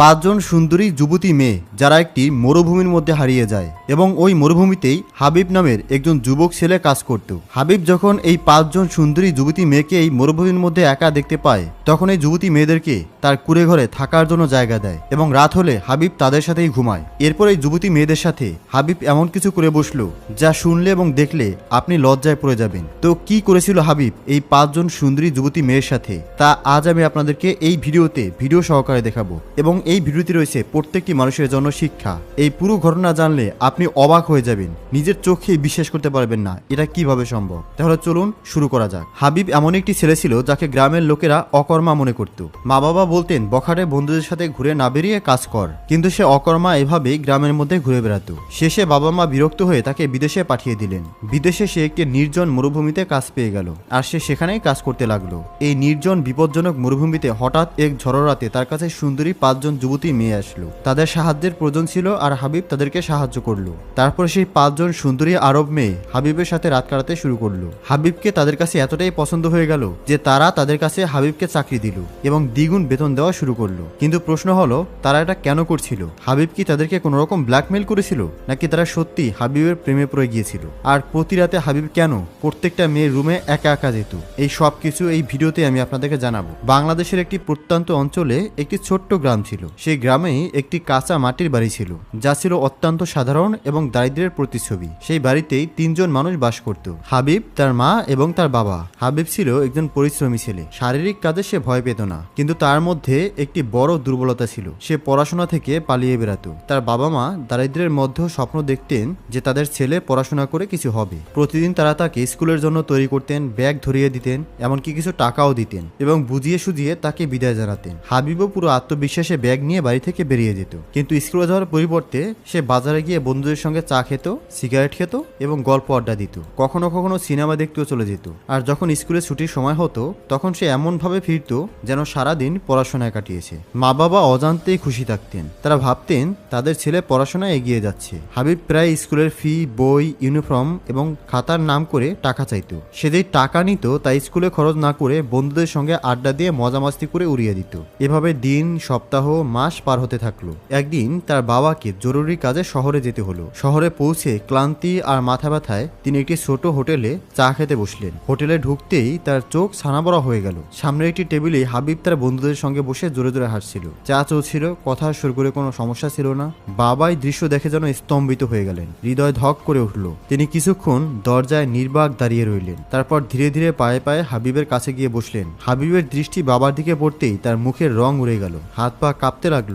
পাঁচজন সুন্দরী যুবতী মেয়ে যারা একটি মরুভূমির মধ্যে হারিয়ে যায় এবং ওই মরুভূমিতেই হাবিব নামের একজন যুবক ছেলে কাজ করত। হাবিব যখন এই পাঁচজন সুন্দরী যুবতী মেয়েকে এই মরুভূমির মধ্যে একা দেখতে পায় তখন এই যুবতী মেয়েদেরকে তার কুঁড়ে ঘরে থাকার জন্য জায়গা দেয় এবং রাত হলে হাবিব তাদের সাথেই ঘুমায়। এরপর এই যুবতী মেয়েদের সাথে হাবিব এমন কিছু করে বসলো যা শুনলে এবং দেখলে আপনি লজ্জায় পড়ে যাবেন। তো কি করেছিল হাবিব এই পাঁচজন সুন্দরী যুবতী মেয়ের সাথে তা আজ আমি আপনাদেরকে এই ভিডিওতে ভিডিও সহকারে দেখাবো এবং এই ভিডিওতে রয়েছে প্রত্যেকটি মানুষের জন্য শিক্ষা। এই পুরো ঘটনা জানলে আপনি অবাক হয়ে যাবেন, নিজের চোখে বিশ্বাস করতে পারবেন না এটা কিভাবে সম্ভব। তাহলে চলুন শুরু করা যাক। হাবিব এমন একটি ছেলে ছিল যাকে গ্রামের লোকেরা অকর্মা মনে করত। মা বাবা বলতেন বখাটে বন্ধুদের সাথে ঘুরে না বেরিয়ে কাজ কর, কিন্তু সে অকর্মা এভাবেই গ্রামের মধ্যে ঘুরে বেড়াতো। শেষে বাবা মা বিরক্ত হয়ে তাকে বিদেশে পাঠিয়ে দিলেন। বিদেশে সে একটি নির্জন মরুভূমিতে কাজ পেয়ে গেল আর সে সেখানেই কাজ করতে লাগলো। এই নির্জন বিপজ্জনক মরুভূমিতে হঠাৎ এক ঝড়ো রাতে তার কাছে সুন্দরী পাঁচজন যুবতী মেয়ে আসলো। তাদের সাহায্যের প্রয়োজন ছিল আর হাবিব তাদেরকে সাহায্য করলো। তারপর সেই পাঁচজন সুন্দরী আরব মেয়ে হাবিবের সাথে রাত কাটাতে শুরু করলো। হাবিবকে তাদের কাছে এতটাই পছন্দ হয়ে গেল যে তারা তাদের কাছে হাবিবকে চাকরি দিল এবং দ্বিগুণ বেতন দেওয়া শুরু করলো। কিন্তু প্রশ্ন হলো তারা এটা কেন করছিল? হাবিব কি তাদেরকে কোনো রকম ব্ল্যাকমেইল করেছিল নাকি তারা সত্যি হাবিবের প্রেমে পড়ে গিয়েছিল? আর প্রতি রাতে হাবিব কেন প্রত্যেকটা মেয়ের রুমে একা একা যেত? এই সব কিছু এই ভিডিওতে আমি আপনাদেরকে জানাবো। বাংলাদেশের একটি প্রত্যন্ত অঞ্চলে একটি ছোট্ট গ্রাম ছিল। সেই গ্রামেই একটি কাঁচা মাটির বাড়ি ছিল যা ছিল অত্যন্ত সাধারণ এবং দারিদ্র্যের প্রতিচ্ছবি। সেই বাড়িতেই তিনজন মানুষ বাস করত, হাবিব, তার মা এবং তার বাবা। হাবিব ছিল একজন পরিশ্রমী ছেলে, শারীরিক কাজে সে ভয় পেত না, কিন্তু তার মধ্যে একটি বড় দুর্বলতা ছিল, সে পড়াশোনা থেকে পালিয়ে বেড়াতো। তার বাবা মা দারিদ্র্যের মধ্যেও স্বপ্ন দেখতেন যে তাদের ছেলে পড়াশোনা করে কিছু হবে। প্রতিদিন তারা তাকে স্কুলের জন্য তৈরি করতেন, ব্যাগ ধরিয়ে দিতেন, এমনকি কিছু টাকাও দিতেন এবং বুঝিয়ে সুঝিয়ে তাকে বিদায় জানাতেন। হাবিবও পুরো আত্মবিশ্বাসে ব্যাগ নিয়ে বাড়ি থেকে বেরিয়ে যেত, কিন্তু স্কুলে যাওয়ার পরিবর্তে সে বাজারে গিয়ে বন্ধুদের সঙ্গে চা খেত, সিগারেট খেত এবং গল্প আড্ডা দিত। কখনো কখনো সিনেমা দেখতেও চলে যেত। আর যখন স্কুলে ছুটির সময় হতো তখন সে এমনভাবে ফিরত যেন সারাদিন পড়াশোনায় কাটিয়েছে। মা বাবা অজান্তেই খুশি থাকতেন, তারা ভাবতেন তাদের ছেলে পড়াশোনায় এগিয়ে যাচ্ছে। হাবিব প্রায় স্কুলের ফি, বই, ইউনিফর্ম এবং খাতার নাম করে টাকা চাইত। সে যেই টাকা নিত তা স্কুলে খরচ না করে বন্ধুদের সঙ্গে আড্ডা দিয়ে মজামাস্তি করে উড়িয়ে দিত। এভাবে দিন, সপ্তাহ, মাস পার হতে থাকলো। একদিন তার বাবাকে জরুরি কাজে শহরে যেতে হলো। শহরে পৌঁছে ক্লান্তি আর মাথা ব্যথায় তিনি একটি ছোট হোটেলে চা খেতে বসলেন। হোটেলে ঢুকতেই তার চোখ ছানাবড়া হয়ে গেল। সামনের একটি টেবিলে হাবিব তার বন্ধুদের সঙ্গে বসে জোরে জোরে হাসছিল, চা চলছিল, কথা শুরু করে কোনো সমস্যা ছিল না। বাবাই দৃশ্য দেখে যেন স্তম্ভিত হয়ে গেলেন, হৃদয় ধক করে উঠল। তিনি কিছুক্ষণ দরজায় নির্বাক দাঁড়িয়ে রইলেন, তারপর ধীরে ধীরে পায়ে পায়ে হাবিবের কাছে গিয়ে বসলেন। হাবিবের দৃষ্টি বাবার দিকে পড়তেই তার মুখের রং উড়ে গেল, হাত পা কাঁপতে লাগলো।